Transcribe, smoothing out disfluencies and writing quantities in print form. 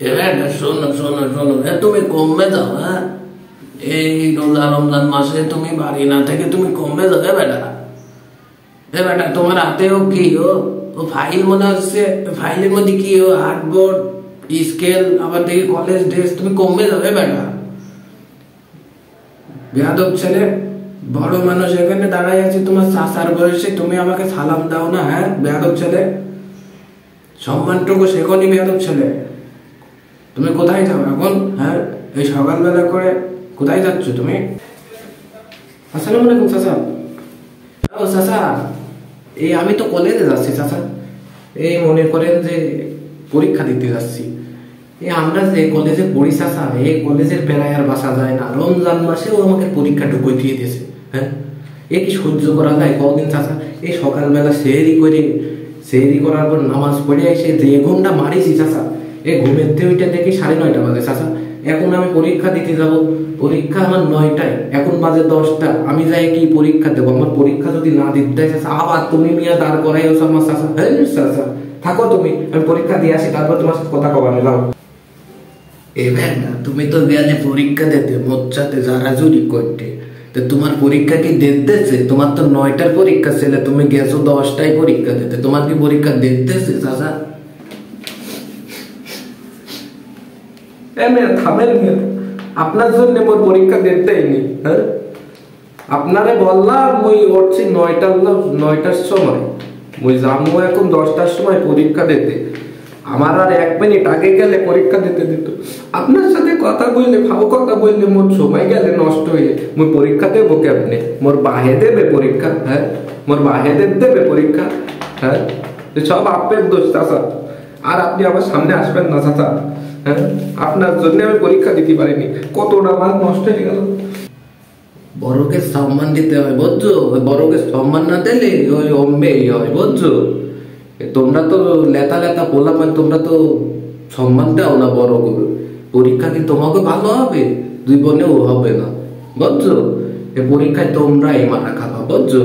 এবার শোনো শোনো শোনো, তুমি কমবে যাও। হ্যাঁ, এই রোজা রমজান মাসে তুমি বাড়ি না থেকে তুমি কমবে যাও। বেটা তোমার হাতেও কি ও ফাইল মনে হচ্ছে, ফাইলের মধ্যে কি হার্ডবোর্ড স্কেল, আবার দেখি কলেজ ড্রেস, তুমি কমবে যাবে বেটা। বেয়াদব ছেলে, বড় মানুষ এখানে দাঁড়াই আছে তোমার চাচার বয়সে, তুমি আমাকে সালাম দাও না? হ্যাঁ বেয়াদব ছেলে, সম্মানটুকু শেখনি বেয়াদব ছেলে। তুমি কোথায় যাও এখন? হ্যাঁ, এই সকালবেলা করে কোথায় যাচ্ছ তুমি? আসসালামু আলাইকুম চাচা। ও চাচা, এই আমি তো কলেজে যাচ্ছি চাচা। এই মনে করেন যে পরীক্ষা দিতে যাচ্ছি। এই আমরা যে কলেজে পড়ি চাচা, এই কলেজের বেলায় আর বাসা যায় না। রমজান মাসেও আমাকে পরীক্ষা ঢুকিয়ে দিয়ে দিয়েছে। হ্যাঁ, এ কি সহ্য করা যায় কদিন চাচা? এই সকালবেলা সেহরি করার পর নামাজ পড়ে এসে যে ঘুমটা মারিছি চাচা, এই ঘুমের ওইটা দেখি 9:30 বাজে চাচা। এখন আমি পরীক্ষা দিতে যাব, পরীক্ষা আমার 9টায়, এখন বাজে 10টা। আমি যাই কি পরীক্ষা দেবো? আমার পরীক্ষা যদি না দিতে চাচা, আবার তুমি মিয়া দাঁড় করাই আমার চাচা। হ্যাঁ চাচা, থাকো তুমি, আমি পরীক্ষা দিয়ে আসি, তারপর তোমার সাথে কথা কবানো যাও। এবার না, তুমি তো গেলে পরীক্ষা দিতে মোচ্ছাতে যারা জুরি করতে, তো তোমার পরীক্ষা কি দিতেছে? তোমার তো 9টার পরীক্ষা ছিল, তুমি গেছো 10টায় পরীক্ষা দিতে, তোমার কি পরীক্ষা দিতেছে চাচা? থামেন, আপনার জন্য মোর পরীক্ষা দিতেই নি। হ্যাঁ, আপনারে বললাম মুই উঠছি 9টার সময়, মুই যাবো এখন 10টার সময় পরীক্ষা দিতে। আমার আর 1 মিনিট আগে গেলে পরীক্ষা দিতে দিত। আপনার সাথে কথা বললে, ভালো কথা বললে মোর সময় গেলে নষ্ট হয়ে, মুই পরীক্ষা দেবো কেমনে? মোর বাহে দেবে পরীক্ষা? হ্যাঁ, মোর বাহে দেবে পরীক্ষা? হ্যাঁ, সব আপনার দোষ চাচা। আর আপনি আমার সামনে আসবেন না চাচা। হ্যাঁ, আপনার জন্য আমি পরীক্ষা দিতে পারিনি, কতটা মার্ক নষ্ট হয়ে গেল। বড়কে সম্মান দিতে হয় বুঝছো? বড়কে সম্মান না দিলে ওই অম্বেই হয় বুঝছো? তোমরা তো লেতা বললাম, তোমরা তো সম্মান দাও না বড় করে। পরীক্ষা কি তোমাকে ভালো হবে? জীবনেও হবে না বুঝছো? এই পরীক্ষায় তোমরাই মারা খাবা বুঝছো?